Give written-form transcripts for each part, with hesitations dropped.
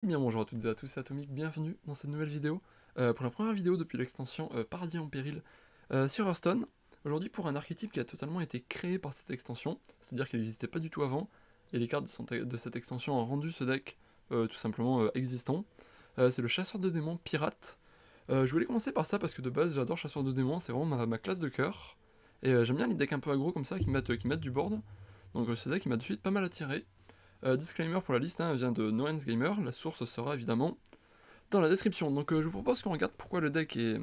Bien bonjour à toutes et à tous, c'est Atomic, bienvenue dans cette nouvelle vidéo. Pour la première vidéo depuis l'extension Paradis en péril sur Hearthstone. Aujourd'hui pour un archétype qui a totalement été créé par cette extension, c'est-à-dire qu'il n'existait pas du tout avant, et les cartes de cette extension ont rendu ce deck tout simplement existant. C'est le chasseur de démons pirate. Je voulais commencer par ça parce que de base j'adore chasseur de démons, c'est vraiment ma classe de cœur. Et j'aime bien les decks un peu aggro comme ça qui mettent du board. Donc ce deck il m'a de suite pas mal attiré. Disclaimer pour la liste, hein, vient de Noens Gamer, la source sera évidemment dans la description. Donc je vous propose qu'on regarde pourquoi le deck est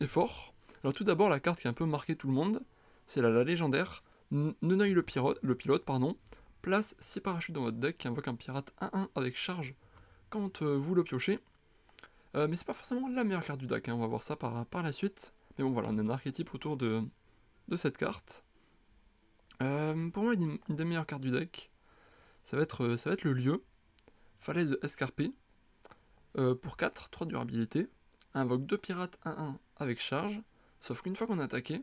fort. Alors tout d'abord, la carte qui a un peu marqué tout le monde, c'est la légendaire Neneuil le pilote, pardon. Place 6 parachutes dans votre deck qui invoque un pirate 1-1 avec charge quand vous le piochez. Mais c'est pas forcément la meilleure carte du deck, hein, on va voir ça par la suite. Mais bon voilà, on a un archétype autour de cette carte. Pour moi, une des meilleures cartes du deck, ça va être le lieu, Falaise escarpée, pour 4, 3 durabilité, invoque 2 pirates 1-1 avec charge, sauf qu'une fois qu'on a attaqué,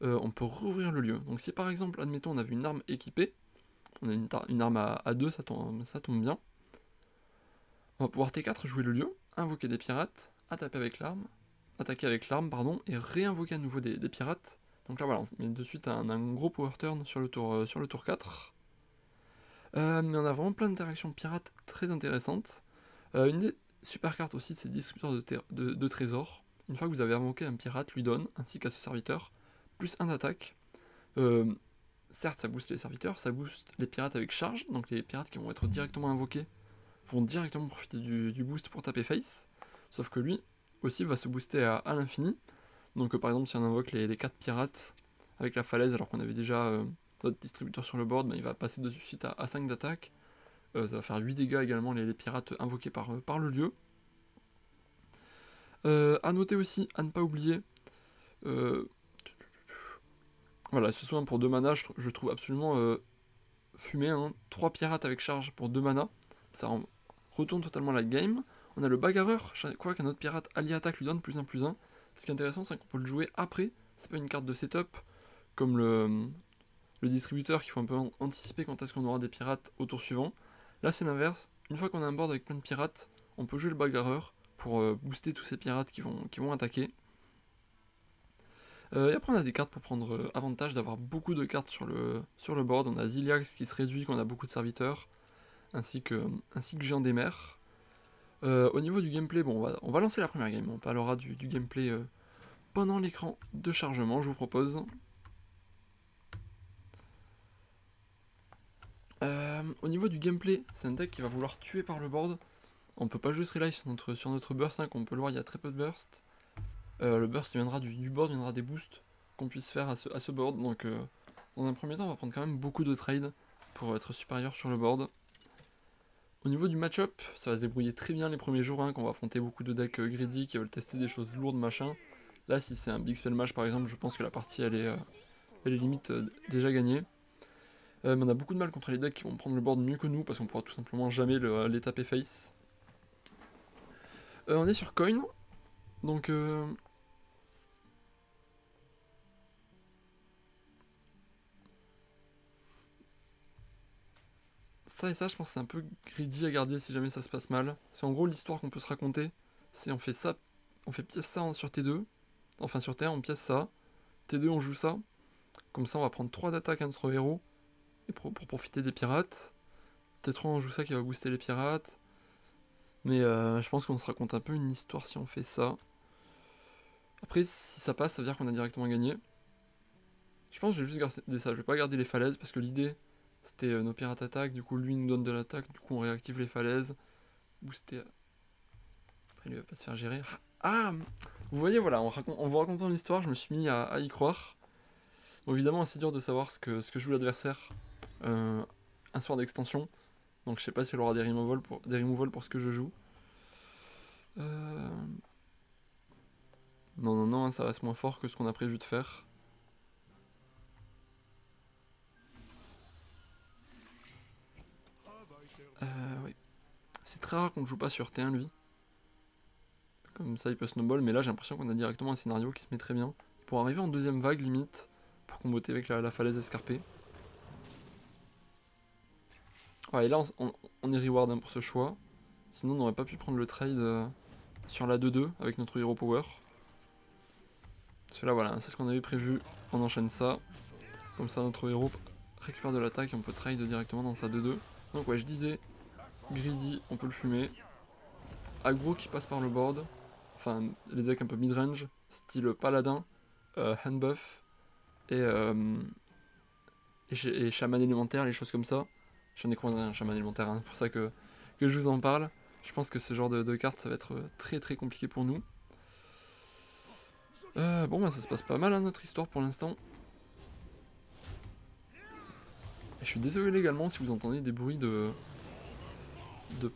on peut rouvrir le lieu. Donc si par exemple, admettons, on avait une arme équipée, on a une arme à 2, ça tombe bien, on va pouvoir T4 jouer le lieu, invoquer des pirates, attaquer avec l'arme, pardon, et réinvoquer à nouveau des pirates. Donc là voilà, on met de suite un gros power turn sur le tour 4. Mais on a vraiment plein d'interactions pirates très intéressantes. Une des super cartes aussi, c'est le distributeur de trésors. Une fois que vous avez invoqué un pirate, lui donne, ainsi qu'à ce serviteur, plus 1 d'attaque. Certes, ça booste les serviteurs, ça booste les pirates avec charge, donc les pirates qui vont être directement invoqués vont directement profiter du boost pour taper face. Sauf que lui aussi va se booster à l'infini. Donc par exemple, si on invoque les 4 pirates avec la falaise, alors qu'on avait déjà notre distributeur sur le board, il va passer de suite à 5 d'attaque. Ça va faire 8 dégâts également les pirates invoqués par le lieu. A noter aussi, à ne pas oublier, voilà, ce soin pour 2 mana, je trouve absolument fumé, hein. 3 pirates avec charge pour 2 mana, ça retourne totalement la game. On a le bagarreur, chaque fois qu'un autre pirate allié attaque lui donne +1/+1. Ce qui est intéressant, c'est qu'on peut le jouer après, c'est pas une carte de setup, comme le distributeur qu'il faut un peu anticiper quand est-ce qu'on aura des pirates au tour suivant. Là c'est l'inverse, une fois qu'on a un board avec plein de pirates, on peut jouer le bagarreur pour booster tous ces pirates qui vont attaquer. Et après on a des cartes pour prendre avantage d'avoir beaucoup de cartes sur le board. On a Ziliax qui se réduit quand on a beaucoup de serviteurs, ainsi que Géant des Mers. Au niveau du gameplay, bon, on va lancer la première game, on parlera du gameplay pendant l'écran de chargement, je vous propose. Au niveau du gameplay, c'est un deck qui va vouloir tuer par le board. On peut pas juste rely sur notre burst, hein, comme on peut le voir, il y a très peu de burst. Le burst viendra du board, viendra des boosts qu'on puisse faire à ce board. Donc dans un premier temps, on va prendre quand même beaucoup de trades pour être supérieur sur le board. Au niveau du match-up, ça va se débrouiller très bien les premiers jours, hein, quand on va affronter beaucoup de decks greedy qui veulent tester des choses lourdes, machin. Là, si c'est un big spell match par exemple, je pense que la partie elle est limite déjà gagnée. Mais on a beaucoup de mal contre les decks qui vont prendre le board mieux que nous parce qu'on pourra tout simplement jamais les taper face. On est sur coin, donc ça et ça, je pense que c'est un peu greedy à garder si jamais ça se passe mal. C'est en gros l'histoire qu'on peut se raconter, c'est on fait ça, on fait pièce ça sur T2, enfin sur T1 on pièce ça, T2 on joue ça, comme ça on va prendre 3 d'attaque à notre héros, et pour profiter des pirates. T3 on joue ça qui va booster les pirates, mais je pense qu'on se raconte un peu une histoire si on fait ça. Après si ça passe, ça veut dire qu'on a directement gagné. Je pense que je vais juste garder ça, je vais pas garder les falaises, parce que l'idée c'était nos pirates attaquent, du coup lui nous donne de l'attaque, du coup on réactive les falaises, booster. Après lui va pas se faire gérer. Ah, vous voyez, voilà, en vous racontant l'histoire, je me suis mis à y croire. Bon, évidemment, c'est dur de savoir ce que joue l'adversaire un soir d'extension, donc je sais pas si elle aura des removals pour ce que je joue. Non, non, hein, ça reste moins fort que ce qu'on a prévu de faire. Oui. C'est très rare qu'on ne joue pas sur T1 lui. Comme ça il peut snowball, mais là j'ai l'impression qu'on a directement un scénario qui se met très bien. Pour arriver en deuxième vague limite, pour comboter avec la falaise escarpée. Ouais, et là on est reward, hein, pour ce choix. Sinon on n'aurait pas pu prendre le trade sur la 2-2 avec notre Hero Power. Cela voilà, c'est ce qu'on avait prévu. On enchaîne ça. Comme ça notre héros récupère de l'attaque et on peut trade directement dans sa 2-2. Donc ouais, je disais, greedy, on peut le fumer. Aggro qui passe par le board. Enfin, les decks un peu mid-range, style paladin, handbuff et chaman élémentaire, les choses comme ça. J'en ai croisé un chaman élémentaire, hein, c'est pour ça que je vous en parle. Je pense que ce genre de carte, ça va être très très compliqué pour nous. Bon, bah ça se passe pas mal, hein, notre histoire pour l'instant. Je suis désolé également si vous entendez des bruits de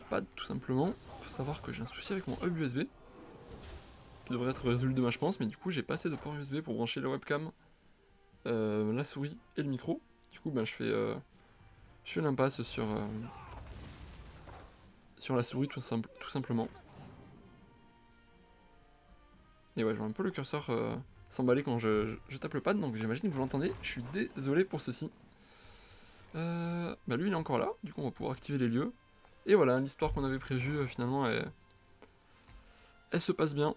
pad tout simplement. Faut savoir que j'ai un souci avec mon hub USB qui devrait être résolu demain je pense, mais du coup j'ai pas assez de port USB pour brancher la webcam, la souris et le micro. Du coup ben, je fais l'impasse sur la souris tout simplement. Et ouais, je vois un peu le curseur s'emballer quand je tape le pad, donc j'imagine que vous l'entendez. Je suis désolé pour ceci. Bah lui il est encore là, du coup on va pouvoir activer les lieux. Et voilà, l'histoire qu'on avait prévue finalement elle se passe bien.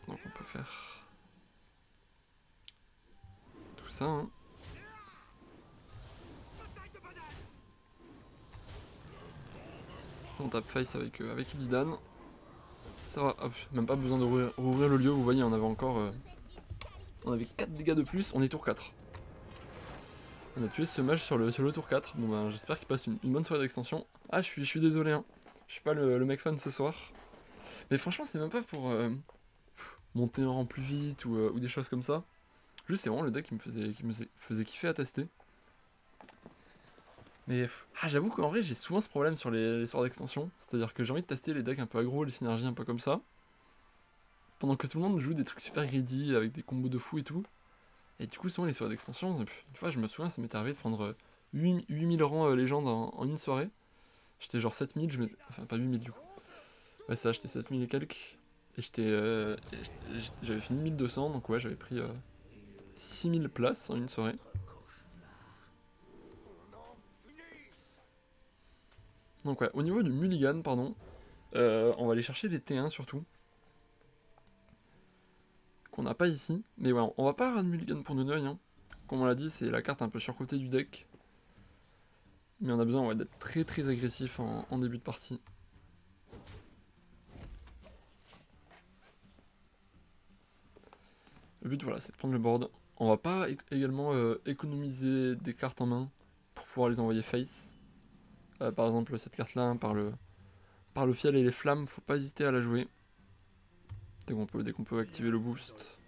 Donc on peut faire tout ça. Hein. On tape face avec Illidan. Ça va, hop, même pas besoin de rouvrir le lieu, vous voyez on avait encore... on avait 4 dégâts de plus, on est tour 4. On a tué ce mage sur le tour 4. Bon ben j'espère qu'il passe une bonne soirée d'extension. Ah je suis désolé hein. Je suis pas le mec fan ce soir. Mais franchement c'est même pas pour monter en rang plus vite ou des choses comme ça. Juste c'est vraiment le deck qui me faisait kiffer à tester. Mais j'avoue qu'en vrai j'ai souvent ce problème sur les soirs d'extension. C'est-à-dire que j'ai envie de tester les decks un peu aggro, les synergies un peu comme ça. Pendant que tout le monde joue des trucs super greedy avec des combos de fou et tout. Et du coup souvent les soirées d'extension, une fois je me souviens ça m'était arrivé de prendre 8000 rangs légende en une soirée. J'étais genre 7000, enfin pas 8000 du coup. Ouais ça, j'étais 7000 et quelques. Et j'avais fini 1200, donc ouais j'avais pris 6000 places en une soirée. Donc ouais, au niveau du mulligan, pardon, on va aller chercher les T1 surtout. Qu'on n'a pas ici. Mais ouais, on va pas avoir de mulligan pour nos hein. Comme on l'a dit, c'est la carte un peu surcotée du deck. Mais on a besoin d'être très très agressif en début de partie. Le but voilà, c'est de prendre le board. On va pas également économiser des cartes en main pour pouvoir les envoyer face. Par exemple cette carte là, hein, par le fiel et les flammes, faut pas hésiter à la jouer. Dès qu'on peut activer le boost.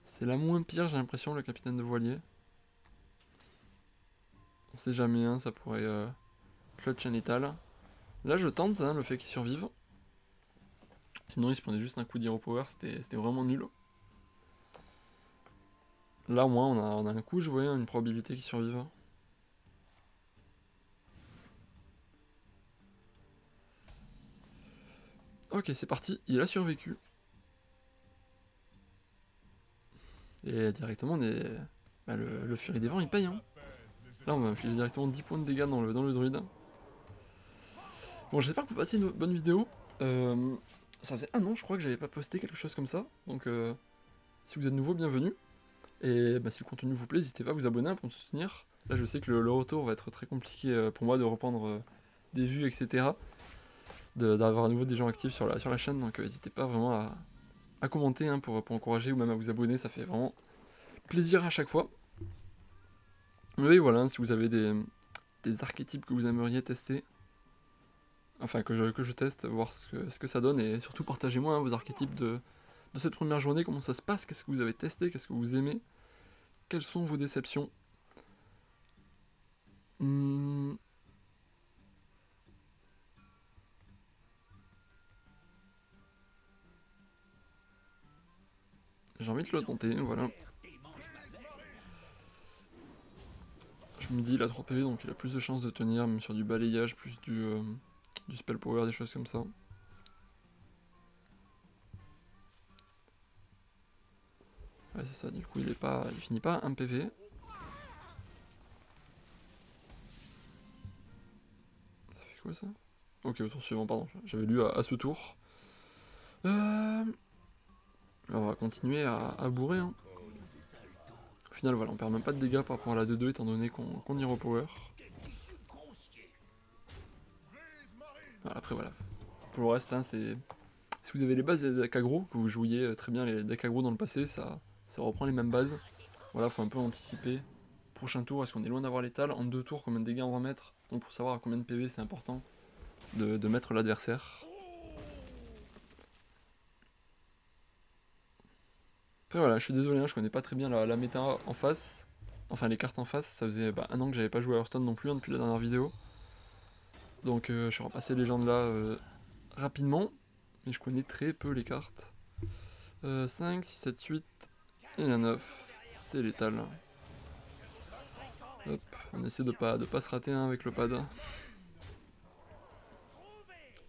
C'est la moins pire, j'ai l'impression, le capitaine de voilier. On sait jamais, hein, ça pourrait clutch un étal. Là, je tente hein, le fait qu'il survive. Sinon, il se prenait juste un coup d'hero power, c'était vraiment nul. Là, au moins, on a un coup joué, une probabilité qu'il survive. Ok, c'est parti, il a survécu. Et directement, le Furie des Vents, il paye. Hein. Là, on va infliger directement 10 points de dégâts dans le druide. Bon, j'espère que vous passez une bonne vidéo. Ça faisait un an, je crois, que j'avais pas posté quelque chose comme ça. Donc, si vous êtes nouveau, bienvenue. Et bah, si le contenu vous plaît, n'hésitez pas à vous abonner pour me soutenir. Là, je sais que le retour va être très compliqué pour moi de reprendre des vues, etc. D'avoir à nouveau des gens actifs sur la chaîne. Donc, n'hésitez pas vraiment à commenter hein, pour encourager ou même à vous abonner. Ça fait vraiment plaisir à chaque fois. Mais voilà, si vous avez des archétypes que vous aimeriez tester, enfin que je teste, voir ce que ça donne, et surtout partagez-moi hein, vos archétypes de cette première journée, comment ça se passe, qu'est-ce que vous avez testé, qu'est-ce que vous aimez, quelles sont vos déceptions. J'ai envie de le tenter, voilà. Je me dis, il a 3 PV, donc il a plus de chances de tenir, même sur du balayage, plus du spell power, des choses comme ça. Ouais, c'est ça, du coup il finit pas 1 PV. Ça fait quoi ça? Ok, au tour suivant, pardon, j'avais lu à ce tour. On va continuer à bourrer. Hein. Au final, voilà, on perd même pas de dégâts par rapport à la 2-2 étant donné qu'on y repower. Voilà, après, voilà. Pour le reste, hein, c'est. Si vous avez les bases des decks aggro, que vous jouiez très bien les decks aggro dans le passé, ça reprend les mêmes bases. Voilà, faut un peu anticiper. Prochain tour, est-ce qu'on est loin d'avoir l'étal? En 2 tours, combien de dégâts on va mettre? Donc pour savoir à combien de PV c'est important de mettre l'adversaire. Après voilà, je suis désolé, hein, je connais pas très bien la méta en face. Enfin les cartes en face, ça faisait 1 an que j'avais pas joué à Hearthstone non plus hein, depuis la dernière vidéo. Donc je suis repassé les légendes là rapidement. Mais je connais très peu les cartes. 5, 6, 7, 8 et la 9. C'est létal. Hop, on essaie de pas se rater hein, avec le pad.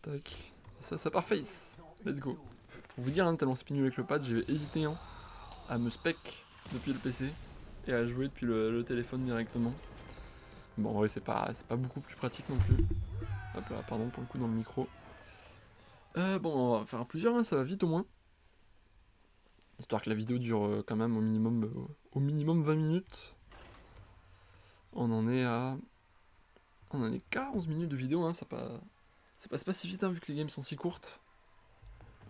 Tac. Et ça part face. Let's go. Pour vous dire, hein, tellement c'est nul avec le pad, j'ai hésité hein, à me spec depuis le PC et à jouer depuis le téléphone directement. Bon, en vrai, c'est pas beaucoup plus pratique non plus. Hop là, pardon pour le coup dans le micro. Bon, on va faire plusieurs, hein, ça va vite au moins. Histoire que la vidéo dure quand même au minimum 20 minutes. On en est qu'à 11 minutes de vidéo, hein, ça passe pas si vite hein, vu que les games sont si courtes.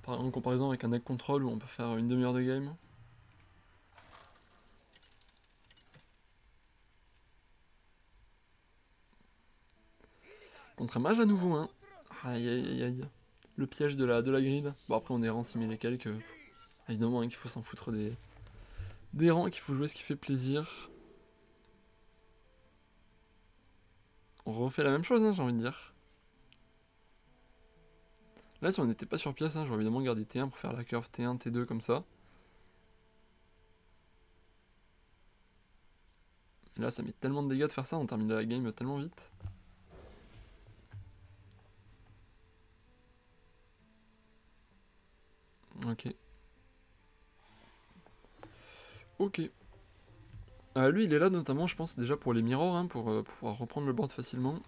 En comparaison avec un deck control où on peut faire une demi-heure de game. Contre un mage à nouveau, hein. Aïe aïe aïe aïe. Le piège de la grid. Bon après on est rang 6000 et quelques. Évidemment hein, qu'il faut s'en foutre des rangs, qu'il faut jouer ce qui fait plaisir. On refait la même chose hein, j'ai envie de dire. Là si on n'était pas sur pièce, hein, j'aurais évidemment gardé T1 pour faire la curve T1, T2 comme ça. Et là ça met tellement de dégâts de faire ça, on termine la game tellement vite. Ok. Ok. Lui il est là notamment je pense déjà pour les mirrors, hein, pour pouvoir reprendre le board facilement.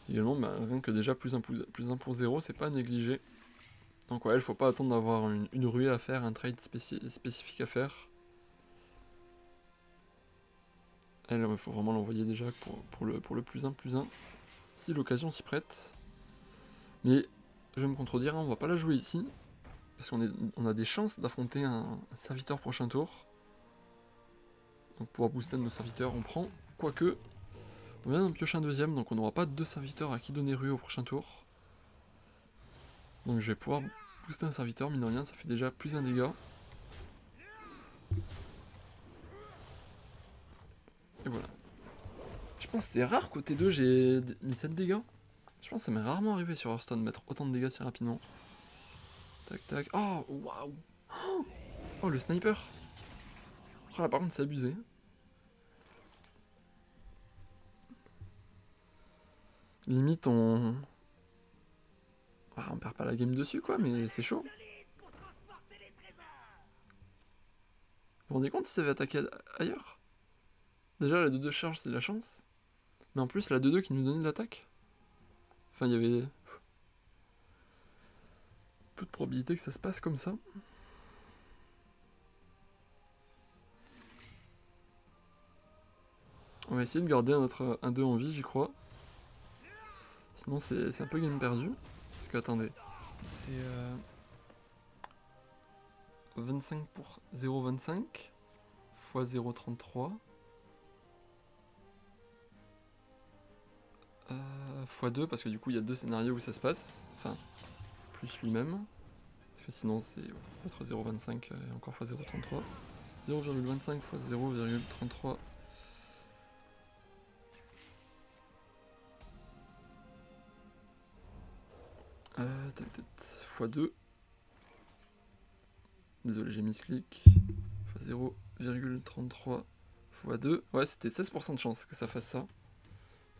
Également rien que déjà plus 1 pour 0 c'est pas négligé. Donc ouais il faut pas attendre d'avoir une ruée à faire, un trade spécifique à faire. Il faut vraiment l'envoyer déjà pour le plus 1 si l'occasion s'y prête. Mais je vais me contredire, hein, on va pas la jouer ici. Parce qu'on a des chances d'affronter un serviteur prochain tour. Donc pour booster nos serviteurs, on prend. Quoique, on vient d'en piocher un deuxième, donc on n'aura pas 2 serviteurs à qui donner rue au prochain tour. Donc je vais pouvoir booster un serviteur, mine de rien, ça fait déjà plus 1 dégât. Et voilà. Je pense que c'est rare qu'au T2 j'ai mis 7 dégâts. Je pense que ça m'est rarement arrivé sur Hearthstone de mettre autant de dégâts si rapidement. Tac tac. Oh waouh. Oh le sniper. Oh là par contre c'est abusé. Limite on... Ah, on perd pas la game dessus quoi, mais c'est chaud. Vous vous rendez compte si ça avait attaqué ailleurs? Déjà la 2-2 charge c'est de la chance. Mais en plus la 2-2 qui nous donnait de l'attaque. Enfin il y avait... peu de probabilité que ça se passe comme ça. On va essayer de garder notre 1-2 en vie, j'y crois. Sinon c'est un peu game perdu. Parce que attendez, c'est 25 pour 0,25 x 0,33 x 2 parce que du coup il y a 2 scénarios où ça se passe. Enfin, plus lui-même. Parce que sinon c'est notre 0,25 et encore x 0,33. 0,25 x 0,33 x2. Désolé, j'ai mis ce clic. X 0,33 x 2. Ouais, c'était 16% de chance que ça fasse ça. Donc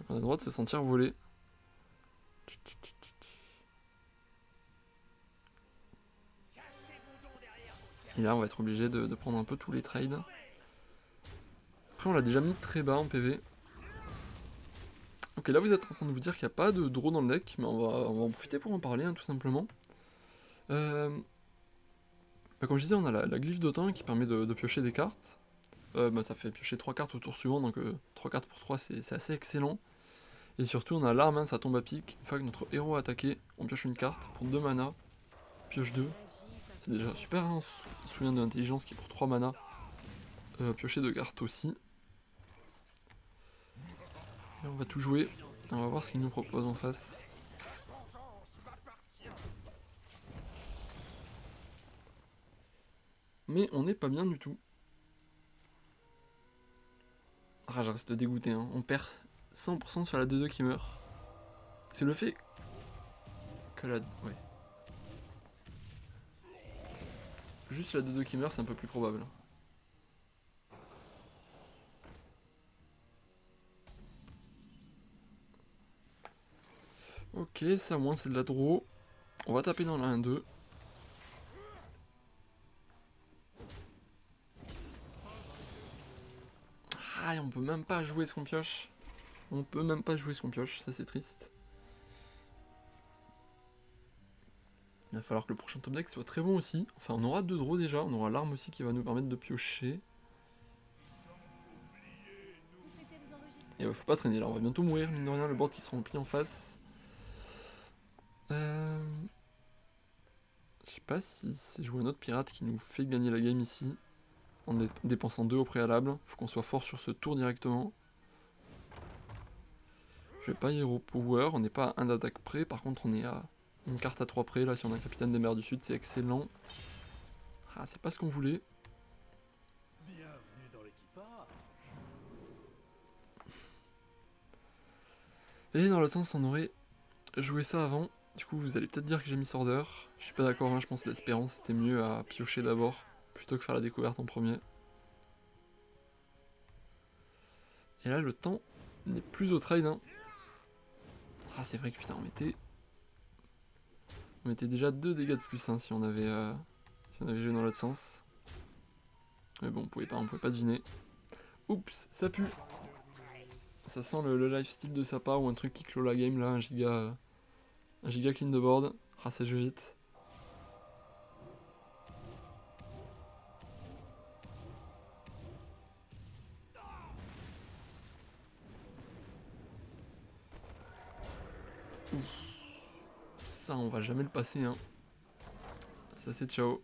on a le droit de se sentir volé. Et là on va être obligé de prendre un peu tous les trades. Après on l'a déjà mis très bas en PV. Ok, là vous êtes en train de vous dire qu'il n'y a pas de draw dans le deck, mais on va en profiter pour en parler, hein, tout simplement. Comme je disais, on a la glyphe d'autant qui permet de piocher des cartes. Ça fait piocher 3 cartes au tour suivant, donc 3 cartes pour 3 c'est assez excellent. Et surtout on a l'arme, hein, ça tombe à pic. Une fois que notre héros a attaqué, on pioche une carte pour 2 mana, pioche 2. C'est déjà super, hein, on se souvient de l'intelligence qui est pour 3 mana. Piocher 2 cartes aussi. Et on va tout jouer, on va voir ce qu'il nous propose en face. Mais on n'est pas bien du tout. Ah, je reste dégoûté, hein. On perd 100% sur la 2-2 qui meurt. C'est le fait que la... Ouais. Juste la 2-2 qui meurt, c'est un peu plus probable. Ok, ça au moins c'est de la draw. On va taper dans la 1-2. Ah, et on peut même pas jouer ce qu'on pioche. On peut même pas jouer ce qu'on pioche, ça c'est triste. Il va falloir que le prochain top deck soit très bon aussi. Enfin, on aura 2 draws déjà, on aura l'arme aussi qui va nous permettre de piocher. Et faut pas traîner là, on va bientôt mourir, mine de rien, le board qui sera rempli en face. Je sais pas si c'est jouer un autre pirate qui nous fait gagner la game ici. En dépensant 2 au préalable. Faut qu'on soit fort sur ce tour directement. Je vais pas Hero Power, on n'est pas à 1 d'attaque près, par contre on est à une carte à 3 près, là si on a un capitaine des mers du sud, c'est excellent. Ah, c'est pas ce qu'on voulait. Et dans l'autre sens, on aurait joué ça avant. Du coup, vous allez peut-être dire que j'ai mis Sorder. Je suis pas d'accord, hein, je pense que l'espérance c'était mieux à piocher d'abord, plutôt que faire la découverte en premier. Et là, le temps n'est plus au trade. Hein. Ah, c'est vrai que putain, on mettait déjà 2 dégâts de plus hein, si on avait joué dans l'autre sens. Mais bon, on pouvait pas deviner. Oups, ça pue. Ça sent le lifestyle de sa part ou un truc qui clôt la game là, un giga clean de board. Ah, ça joue vite. Ouf. Ça, on va jamais le passer, hein. Ça, c'est ciao.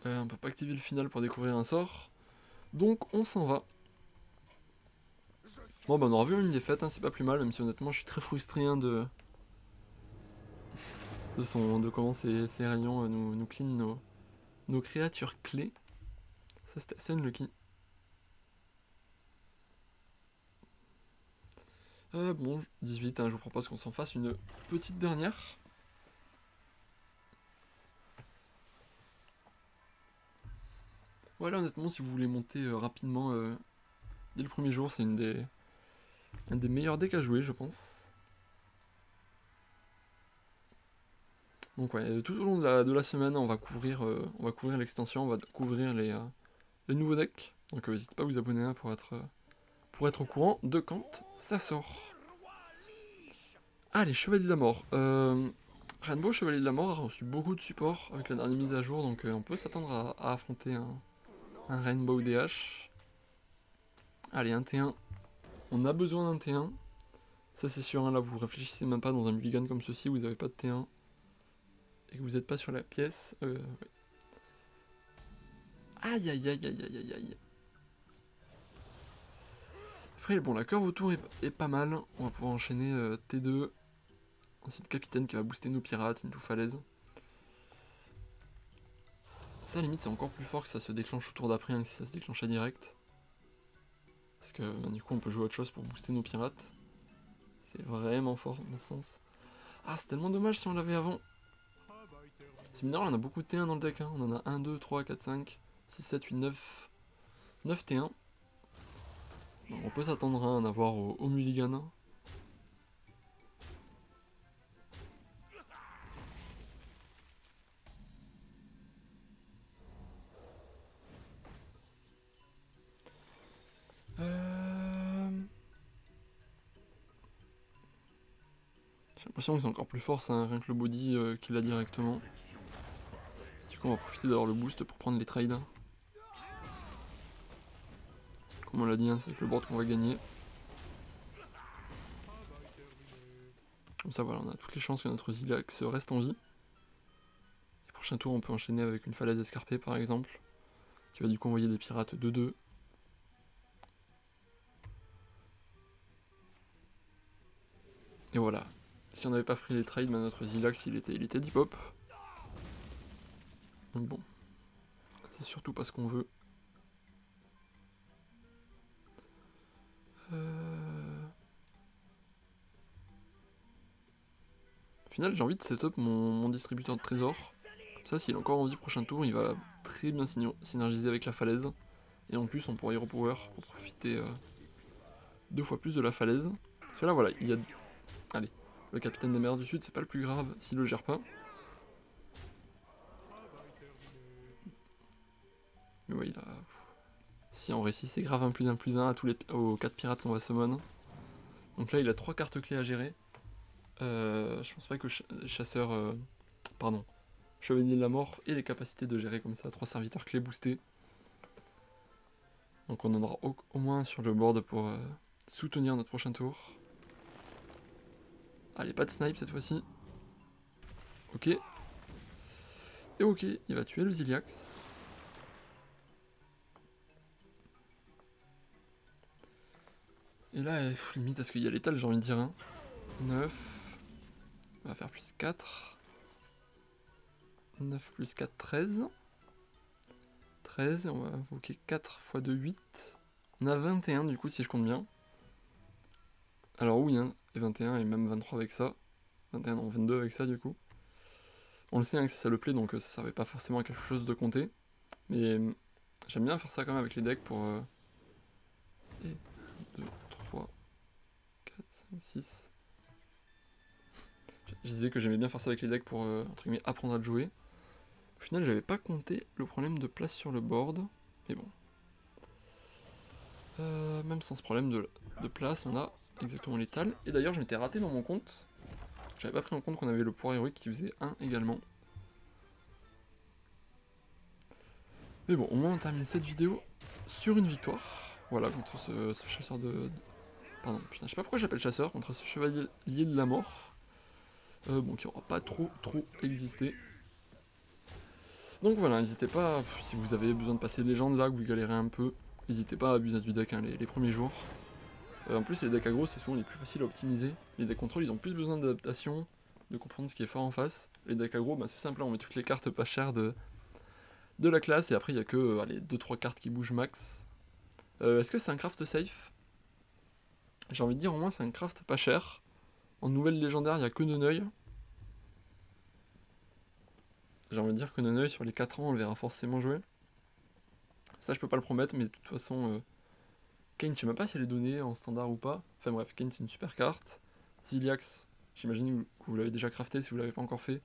On peut pas activer le final pour découvrir un sort. Donc, on s'en va. Bon, bah, on aura vu une défaite, hein, c'est pas plus mal, même si honnêtement, je suis très frustré hein, de comment ces rayons nous clean nos créatures clés. Ça, c'était assez unlucky. Bon, 18, hein, je vous propose qu'on s'en fasse une petite dernière. Voilà, honnêtement, si vous voulez monter rapidement dès le premier jour, c'est un des meilleurs decks à jouer, je pense. Donc ouais, tout au long de la semaine, on va couvrir l'extension, on va couvrir les nouveaux decks. Donc n'hésitez pas à vous abonner hein, pour être au courant de quand ça sort. Ah, les Chevaliers de la Mort. Rainbow Chevalier de la Mort a reçu beaucoup de support avec la dernière mise à jour, donc on peut s'attendre à affronter un Rainbow DH. Allez, un T1. On a besoin d'un T1. Ça c'est sûr, hein, là vous réfléchissez même pas dans un mulligan comme ceci, vous n'avez pas de T1. Et que vous n'êtes pas sur la pièce. Ouais. Aïe aïe aïe aïe aïe aïe. Après, bon, la curve autour est pas mal. On va pouvoir enchaîner T2. Ensuite, capitaine qui va booster nos pirates, into falaise. Ça, limite, c'est encore plus fort que ça se déclenche au tour d'après, hein, si ça se déclenchait direct. Parce que du coup, on peut jouer autre chose pour booster nos pirates. C'est vraiment fort dans ce sens. Ah, c'est tellement dommage si on l'avait avant. C'est mineur, on a beaucoup de T1 dans le deck. Hein. On en a 1, 2, 3, 4, 5, 6, 7, 8, 9. 9 T1. Donc, on peut s'attendre à en avoir au mulligan. J'ai l'impression que c'est encore plus fort, ça, rien que le body qu'il a directement. Du coup, on va profiter d'avoir le boost pour prendre les trades. Comme on l'a dit, hein, c'est avec le board qu'on va gagner. Comme ça, voilà, on a toutes les chances que notre Zilax reste en vie. Et prochain tour, on peut enchaîner avec une falaise escarpée, par exemple, qui va du coup envoyer des pirates 2-2. Et voilà. Si on n'avait pas pris les trades, bah notre Zilax, il était deep hop. Donc bon. C'est surtout pas ce qu'on veut. Au final, j'ai envie de setup mon distributeur de trésors. Comme ça, s'il est encore en vie prochain tour, il va très bien synergiser avec la falaise. Et en plus, on pourra Hero Power pour profiter 2 fois plus de la falaise. Parce que là, voilà, il y a... Allez, le capitaine des mers du sud, c'est pas le plus grave s'il le gère pas. Mais ouais, il a... Si on réussit, c'est grave 1+1+1 à aux 4 pirates qu'on va summon. Donc là, il a 3 cartes clés à gérer. Je pense pas que chasseur... pardon. Chevalier de la mort et les capacités de gérer comme ça 3 serviteurs clés boostés. Donc on en aura au moins sur le board pour soutenir notre prochain tour. Allez, pas de snipe cette fois-ci. Ok. Et ok, il va tuer le Ziliax. Et là, limite, parce qu'il y a l'étal, j'ai envie de dire. Hein. 9. On va faire plus 4. 9 plus 4, 13. 13, et on va invoquer 4 x 2, 8. On a 21 du coup, si je compte bien. Alors oui, hein, et 21 et même 23 avec ça. 21, non, 22 avec ça du coup. On le sait hein, que ça le plaît, donc ça servait pas forcément à quelque chose de compter. Mais j'aime bien faire ça quand même avec les decks pour... 1, 2, 3, 4, 5, 6... Je disais que j'aimais bien faire ça avec les decks pour, entre guillemets, apprendre à le jouer. Au final, j'avais pas compté le problème de place sur le board, mais bon. Même sans ce problème de place, on a exactement l'étal. Et d'ailleurs, je m'étais raté dans mon compte. J'avais pas pris en compte qu'on avait le pouvoir héroïque qui faisait 1 également. Mais bon, au moins on termine cette vidéo sur une victoire. Voilà, contre ce chasseur de... Pardon, putain, je sais pas pourquoi j'appelle chasseur, contre ce chevalier de la mort. Bon, qui aura pas trop existé. Donc voilà, n'hésitez pas, si vous avez besoin de passer légende là, que vous galérez un peu, n'hésitez pas à abuser du deck hein, les premiers jours. En plus, les decks aggro, c'est souvent les plus faciles à optimiser. Les decks contrôle, ils ont plus besoin d'adaptation, de comprendre ce qui est fort en face. Les decks aggro, bah, c'est simple, on met toutes les cartes pas chères de la classe, et après, il n'y a que 2-3 cartes qui bougent max. Est-ce que c'est un craft safe? J'ai envie de dire, au moins, c'est un craft pas cher. En nouvelle légendaire, il n'y a que Neneuil. J'ai envie de dire que Neneuil, sur les 4 ans, on le verra forcément jouer. Ça, je peux pas le promettre, mais de toute façon... Kayn, je sais même pas si elle est donnée en standard ou pas. Enfin bref, Kayn c'est une super carte. Ziliax, j'imagine que vous l'avez déjà crafté si vous l'avez pas encore fait.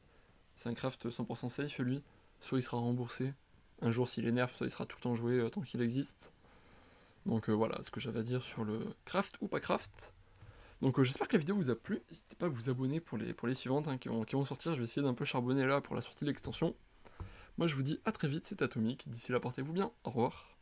C'est un craft 100% safe lui. Soit il sera remboursé un jour s'il est nerf, soit il sera tout le temps joué tant qu'il existe. Donc voilà ce que j'avais à dire sur le craft ou pas craft. Donc j'espère que la vidéo vous a plu. N'hésitez pas à vous abonner pour les suivantes hein, qui vont sortir. Je vais essayer d'un peu charbonner là pour la sortie de l'extension. Moi je vous dis à très vite, c'était Atomic. D'ici là, portez-vous bien. Au revoir.